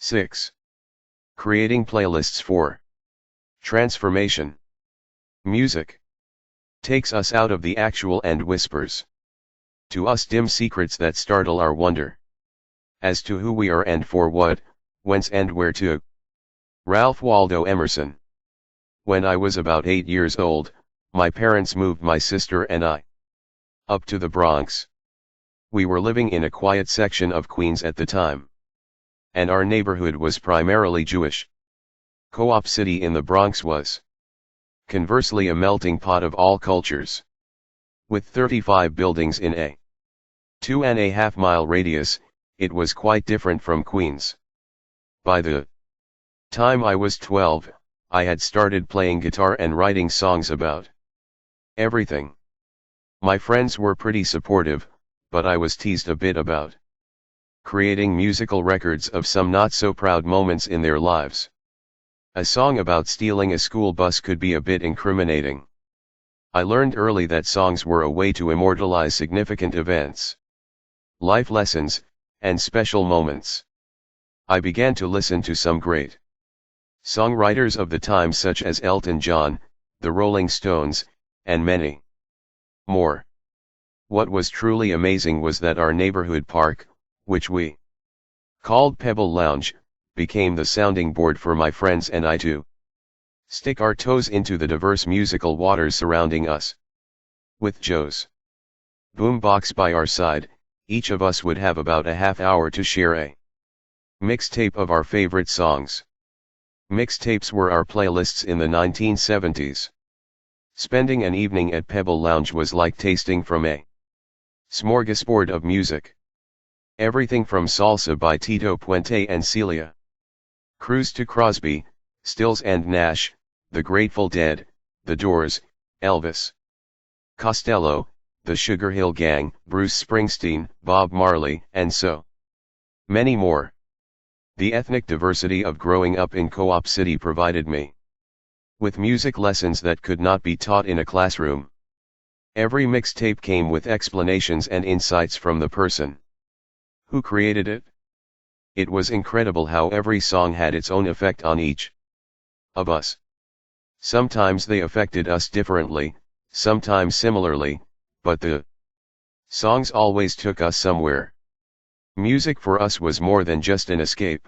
6. Creating playlists for transformation. Music takes us out of the actual and whispers to us dim secrets that startle our wonder as to who we are and for what, whence and where to. Ralph Waldo Emerson. When I was about 8 years old, my parents moved my sister and I up to the Bronx. We were living in a quiet section of Queens at the time, and our neighborhood was primarily Jewish. Co-op City in the Bronx was, conversely, a melting pot of all cultures. With 35 buildings in a 2.5-mile radius, it was quite different from Queens. By the time I was 12, I had started playing guitar and writing songs about everything. My friends were pretty supportive, but I was teased a bit about creating musical records of some not-so-proud moments in their lives. A song about stealing a school bus could be a bit incriminating. I learned early that songs were a way to immortalize significant events, life lessons, and special moments. I began to listen to some great songwriters of the time such as Elton John, the Rolling Stones, and many more. What was truly amazing was that our neighborhood park, which we called Pebble Lounge, became the sounding board for my friends and I to stick our toes into the diverse musical waters surrounding us. With Joe's boombox by our side, each of us would have about a half hour to share a mixtape of our favorite songs. Mixtapes were our playlists in the 1970s. Spending an evening at Pebble Lounge was like tasting from a smorgasbord of music. Everything from salsa by Tito Puente and Celia Cruz to Crosby, Stills and Nash, The Grateful Dead, The Doors, Elvis Costello, The Sugar Hill Gang, Bruce Springsteen, Bob Marley, and so many more. The ethnic diversity of growing up in Co-op City provided me with music lessons that could not be taught in a classroom. Every mixtape came with explanations and insights from the person who created it. It was incredible how every song had its own effect on each of us. Sometimes they affected us differently, sometimes similarly, but the songs always took us somewhere. Music for us was more than just an escape.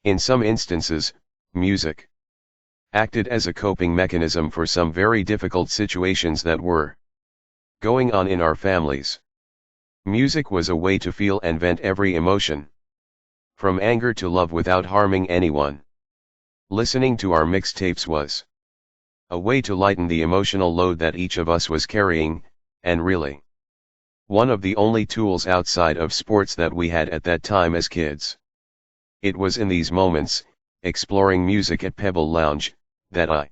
In some instances, music acted as a coping mechanism for some very difficult situations that were going on in our families. Music was a way to feel and vent every emotion, from anger to love without harming anyone. Listening to our mixtapes was a way to lighten the emotional load that each of us was carrying, and really one of the only tools outside of sports that we had at that time as kids. It was in these moments, exploring music at Pebble Lounge, that I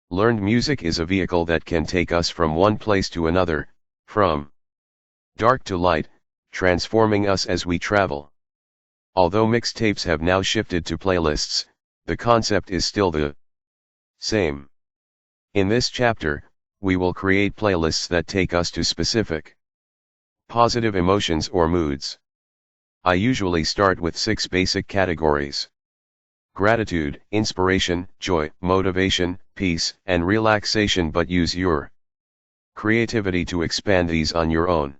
learned music is a vehicle that can take us from one place to another, from dark to light, transforming us as we travel. Although mixtapes have now shifted to playlists, the concept is still the same. In this chapter, we will create playlists that take us to specific positive emotions or moods. I usually start with 6 basic categories: gratitude, inspiration, joy, motivation, peace, and relaxation, but use your creativity to expand these on your own.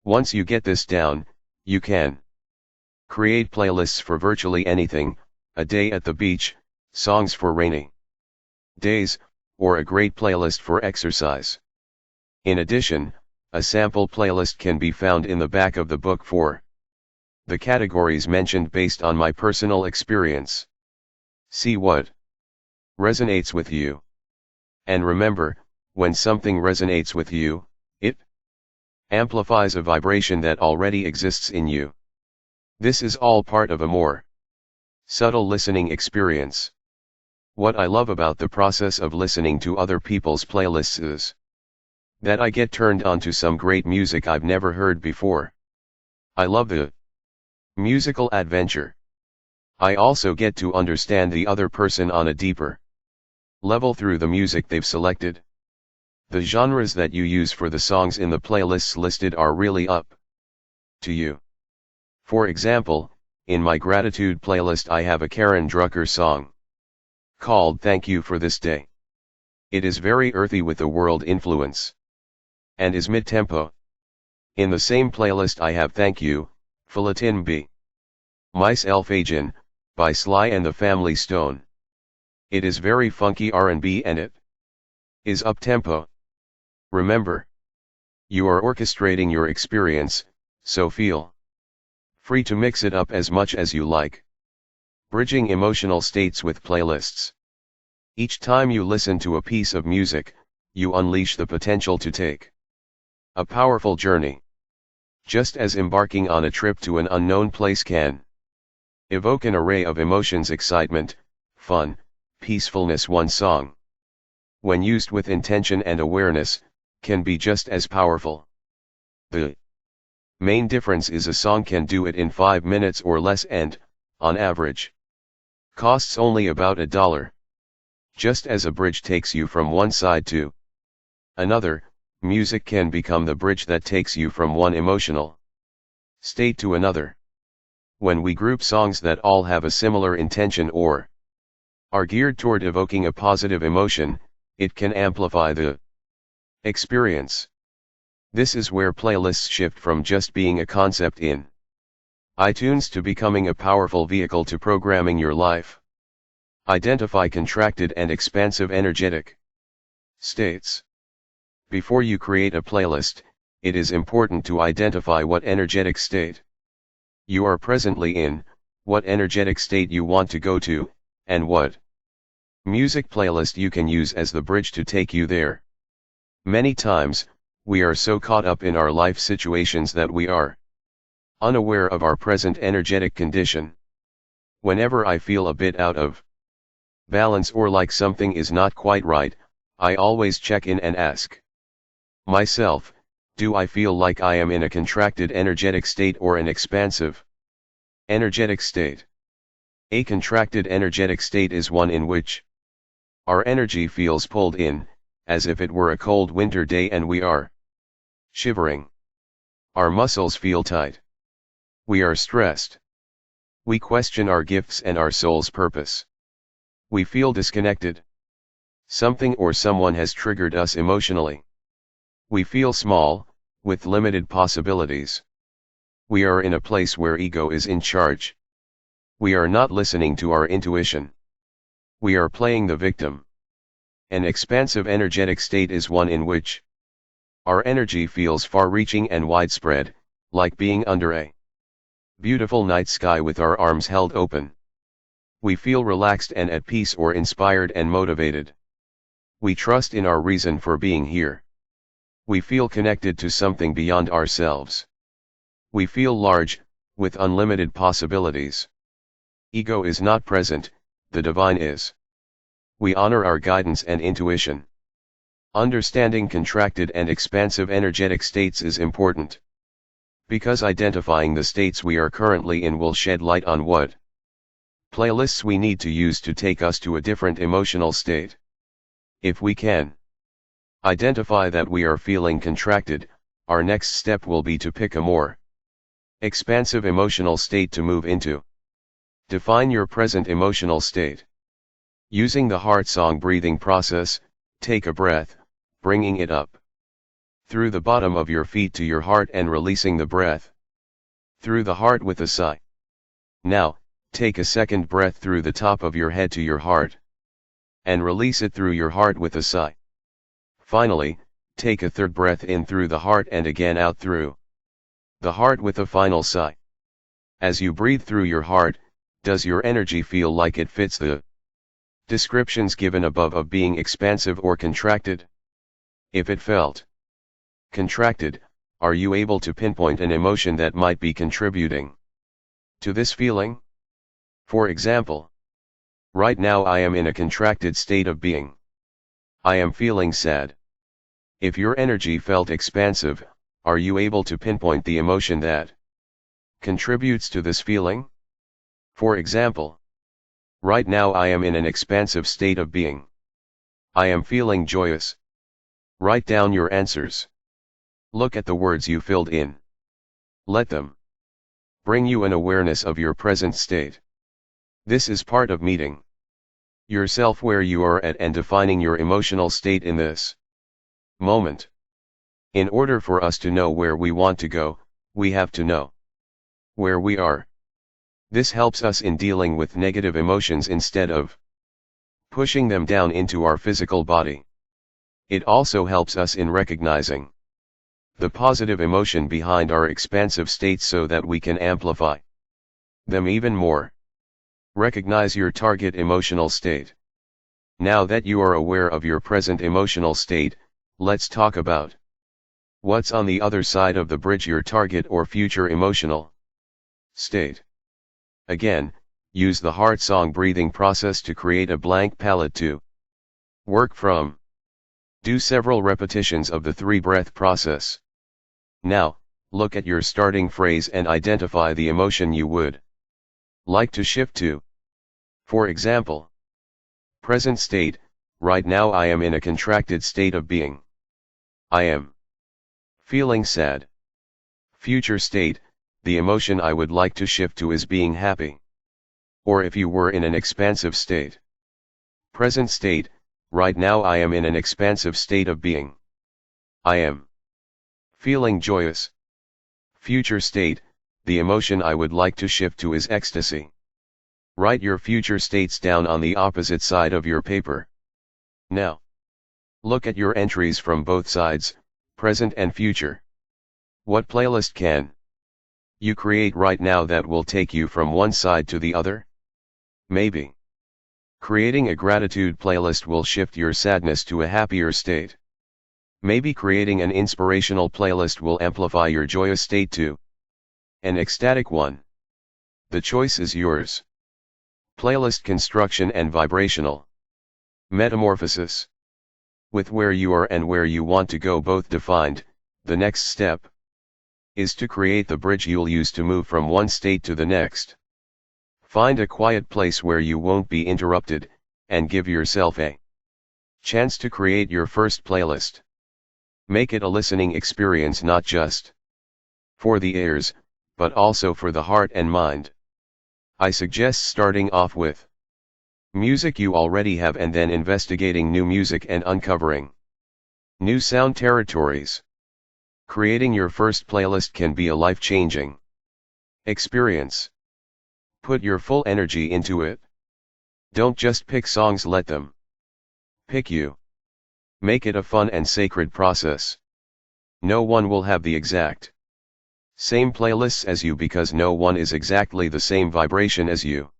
Once you get this down, you can create playlists for virtually anything: a day at the beach, songs for rainy days, or a great playlist for exercise. In addition, a sample playlist can be found in the back of the book for the categories mentioned based on my personal experience. See what resonates with you. And remember, when something resonates with you, it amplifies a vibration that already exists in you. This is all part of a more subtle listening experience. What I love about the process of listening to other people's playlists is that I get turned on to some great music I've never heard before. I love the musical adventure. I also get to understand the other person on a deeper level through the music they've selected. The genres that you use for the songs in the playlists listed are really up to you. For example, In my gratitude playlist I have a Karen Drucker song called Thank You for This Day. It is very earthy with a world influence and is mid-tempo. In the same playlist I have Thank You, Filatin B. Myself Agin, by Sly and the Family Stone. It is very funky R&B and it is up-tempo. Remember, you are orchestrating your experience, so feel free to mix it up as much as you like. Bridging emotional states with playlists. Each time you listen to a piece of music, you unleash the potential to take a powerful journey. Just as embarking on a trip to an unknown place can evoke an array of emotions: excitement, fun, peacefulness. One song, when used with intention and awareness, can be just as powerful. The main difference is a song can do it in 5 minutes or less and, on average, costs only about $1. Just as a bridge takes you from one side to another, music can become the bridge that takes you from one emotional state to another. When we group songs that all have a similar intention or are geared toward evoking a positive emotion, it can amplify the experience. This is where playlists shift from just being a concept in iTunes to becoming a powerful vehicle to programming your life. Identify contracted and expansive energetic states. Before you create a playlist, it is important to identify what energetic state you are presently in, what energetic state you want to go to, and what music playlist you can use as the bridge to take you there. Many times, we are so caught up in our life situations that we are unaware of our present energetic condition. Whenever I feel a bit out of balance or like something is not quite right, I always check in and ask myself, do I feel like I am in a contracted energetic state or an expansive energetic state? A contracted energetic state is one in which our energy feels pulled in, as if it were a cold winter day and we are shivering. Our muscles feel tight. We are stressed. We question our gifts and our soul's purpose. We feel disconnected. Something or someone has triggered us emotionally. We feel small, with limited possibilities. We are in a place where ego is in charge. We are not listening to our intuition. We are playing the victim. An expansive energetic state is one in which our energy feels far-reaching and widespread, like being under a beautiful night sky with our arms held open. We feel relaxed and at peace or inspired and motivated. We trust in our reason for being here. We feel connected to something beyond ourselves. We feel large, with unlimited possibilities. Ego is not present, the divine is. We honor our guidance and intuition. Understanding contracted and expansive energetic states is important, because identifying the states we are currently in will shed light on what playlists we need to use to take us to a different emotional state. If we can identify that we are feeling contracted, our next step will be to pick a more expansive emotional state to move into. Define your present emotional state. Using the heart song breathing process, take a breath, bringing it up through the bottom of your feet to your heart and releasing the breath through the heart with a sigh. Now, take a second breath through the top of your head to your heart and release it through your heart with a sigh. Finally, take a third breath in through the heart and again out through the heart with a final sigh. As you breathe through your heart, does your energy feel like it fits the descriptions given above of being expansive or contracted? If it felt contracted, are you able to pinpoint an emotion that might be contributing to this feeling? For example, right now I am in a contracted state of being. I am feeling sad. If your energy felt expansive, are you able to pinpoint the emotion that contributes to this feeling? For example, right now I am in an expansive state of being. I am feeling joyous. Write down your answers. Look at the words you filled in. Let them bring you an awareness of your present state. This is part of meeting yourself where you are at and defining your emotional state in this moment. In order for us to know where we want to go, we have to know where we are. This helps us in dealing with negative emotions instead of pushing them down into our physical body. It also helps us in recognizing the positive emotion behind our expansive states so that we can amplify them even more. Recognize your target emotional state. Now that you are aware of your present emotional state, let's talk about what's on the other side of the bridge, your target or future emotional state. Again, use the heart song breathing process to create a blank palette to work from. Do several repetitions of the 3-breath process. Now, look at your starting phrase and identify the emotion you would like to shift to. For example, present state, right now I am in a contracted state of being. I am feeling sad. Future state, the emotion I would like to shift to is being happy. Or if you were in an expansive state. Present state, right now I am in an expansive state of being. I am feeling joyous. Future state, the emotion I would like to shift to is ecstasy. Write your future states down on the opposite side of your paper. Now, look at your entries from both sides, present and future. What playlist can you create right now that will take you from one side to the other? Maybe creating a gratitude playlist will shift your sadness to a happier state. Maybe creating an inspirational playlist will amplify your joyous state to an ecstatic one. The choice is yours. Playlist construction and vibrational metamorphosis. With where you are and where you want to go both defined, the next step is to create the bridge you'll use to move from one state to the next. Find a quiet place where you won't be interrupted, and give yourself a chance to create your first playlist. Make it a listening experience not just for the ears, but also for the heart and mind. I suggest starting off with music you already have and then investigating new music and uncovering new sound territories. Creating your first playlist can be a life-changing experience. Put your full energy into it. Don't just pick songs, let them pick you. Make it a fun and sacred process. No one will have the exact same playlists as you because no one is exactly the same vibration as you.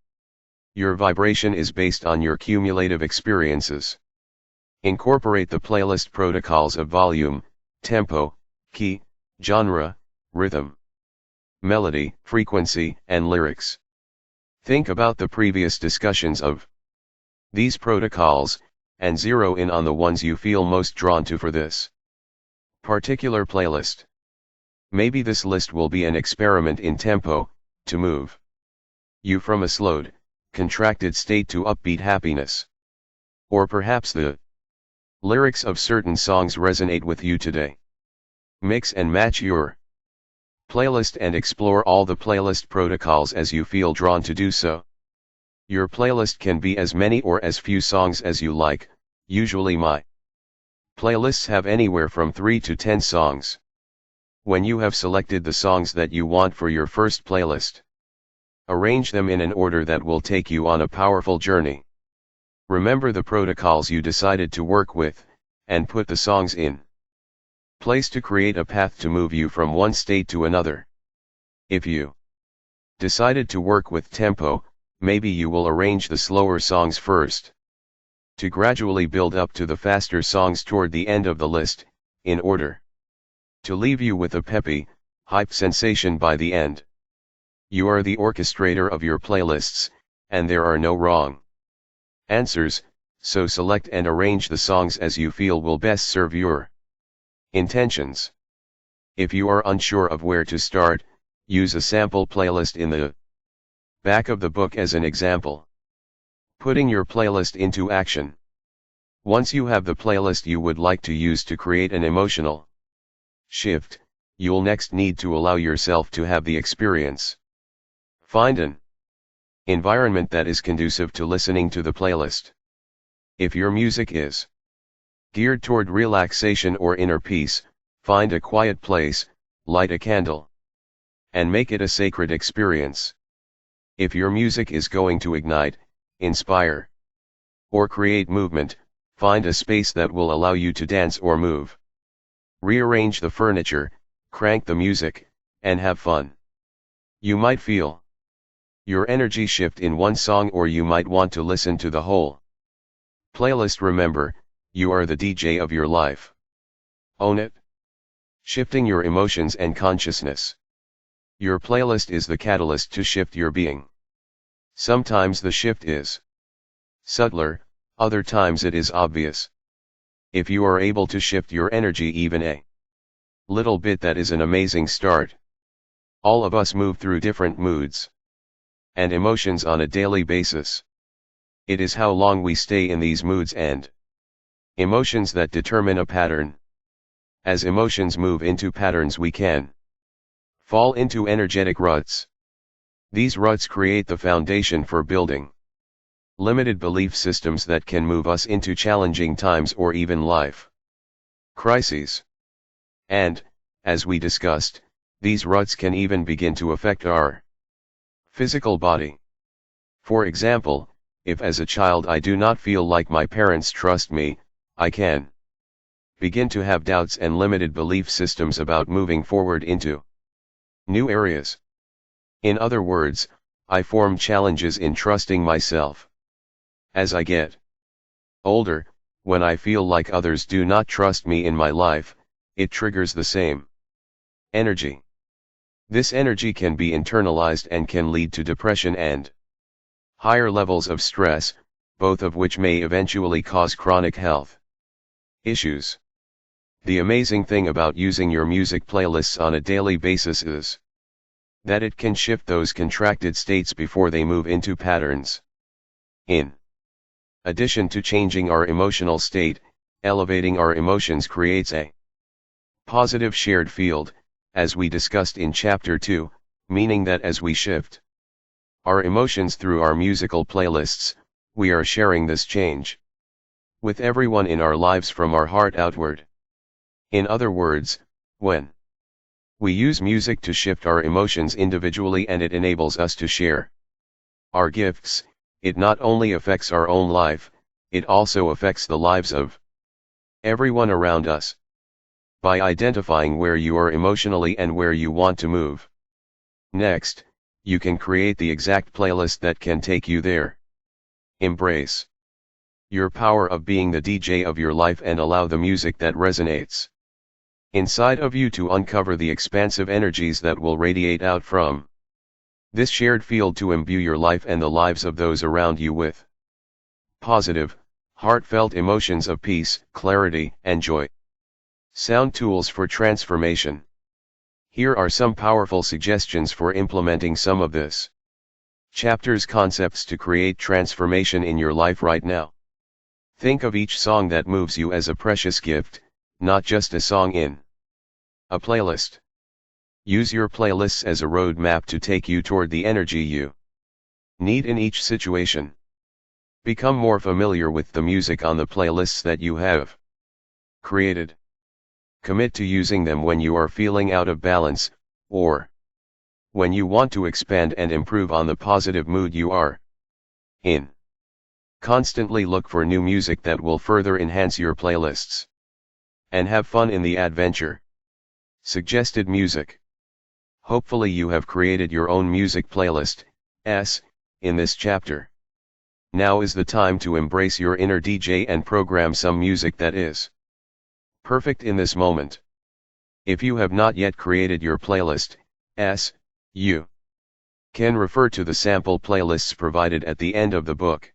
Your vibration is based on your cumulative experiences. Incorporate the playlist protocols of volume, tempo, key, genre, rhythm, melody, frequency, and lyrics. Think about the previous discussions of these protocols, and zero in on the ones you feel most drawn to for this particular playlist. Maybe this list will be an experiment in tempo, to move you from a slowed, contracted state to upbeat happiness. Or perhaps the lyrics of certain songs resonate with you today. Mix and match your playlist and explore all the playlist protocols as you feel drawn to do so. Your playlist can be as many or as few songs as you like. Usually my playlists have anywhere from 3 to 10 songs. When you have selected the songs that you want for your first playlist, arrange them in an order that will take you on a powerful journey. Remember the protocols you decided to work with, and put the songs in place to create a path to move you from one state to another. If you decided to work with tempo, maybe you will arrange the slower songs first, to gradually build up to the faster songs toward the end of the list, in order to leave you with a peppy, hype sensation by the end. You are the orchestrator of your playlists, and there are no wrong answers, so select and arrange the songs as you feel will best serve your intentions. If you are unsure of where to start, use a sample playlist in the back of the book as an example. Putting your playlist into action. Once you have the playlist you would like to use to create an emotional shift, you'll next need to allow yourself to have the experience Find an environment that is conducive to listening to the playlist. If your music is geared toward relaxation or inner peace, find a quiet place, light a candle, and make it a sacred experience. If your music is going to ignite, inspire, or create movement, find a space that will allow you to dance or move. Rearrange the furniture, crank the music, and have fun. You might feel your energy shift in one song, or you might want to listen to the whole playlist. Remember, you are the DJ of your life. Own it. Shifting your emotions and consciousness. Your playlist is the catalyst to shift your being. Sometimes the shift is subtler, other times it is obvious. If you are able to shift your energy even a little bit, that is an amazing start. All of us move through different moods and emotions on a daily basis. It is how long we stay in these moods and emotions that determine a pattern. As emotions move into patterns, we can fall into energetic ruts. These ruts create the foundation for building limited belief systems that can move us into challenging times or even life crises. And, as we discussed, these ruts can even begin to affect our physical body. For example, if as a child I do not feel like my parents trust me, I can begin to have doubts and limited belief systems about moving forward into new areas. In other words, I form challenges in trusting myself. As I get older, when I feel like others do not trust me in my life, it triggers the same energy. This energy can be internalized and can lead to depression and higher levels of stress, both of which may eventually cause chronic health issues. The amazing thing about using your music playlists on a daily basis is that it can shift those contracted states before they move into patterns. In addition to changing our emotional state, elevating our emotions creates a positive shared field, as we discussed in Chapter 2, meaning that as we shift our emotions through our musical playlists, we are sharing this change with everyone in our lives from our heart outward. In other words, when we use music to shift our emotions individually and it enables us to share our gifts, it not only affects our own life, it also affects the lives of everyone around us. By identifying where you are emotionally and where you want to move next, you can create the exact playlist that can take you there. Embrace your power of being the DJ of your life and allow the music that resonates inside of you to uncover the expansive energies that will radiate out from this shared field to imbue your life and the lives of those around you with positive, heartfelt emotions of peace, clarity, and joy. Sound tools for transformation. Here are some powerful suggestions for implementing some of this chapter's concepts to create transformation in your life right now. Think of each song that moves you as a precious gift, not just a song in a playlist. Use your playlists as a roadmap to take you toward the energy you need in each situation. Become more familiar with the music on the playlists that you have created. Commit to using them when you are feeling out of balance, or when you want to expand and improve on the positive mood you are in. Constantly look for new music that will further enhance your playlists. And have fun in the adventure. Suggested music. Hopefully you have created your own music playlist, in this chapter. Now is the time to embrace your inner DJ and program some music that is perfect in this moment. If you have not yet created your playlist, you can refer to the sample playlists provided at the end of the book.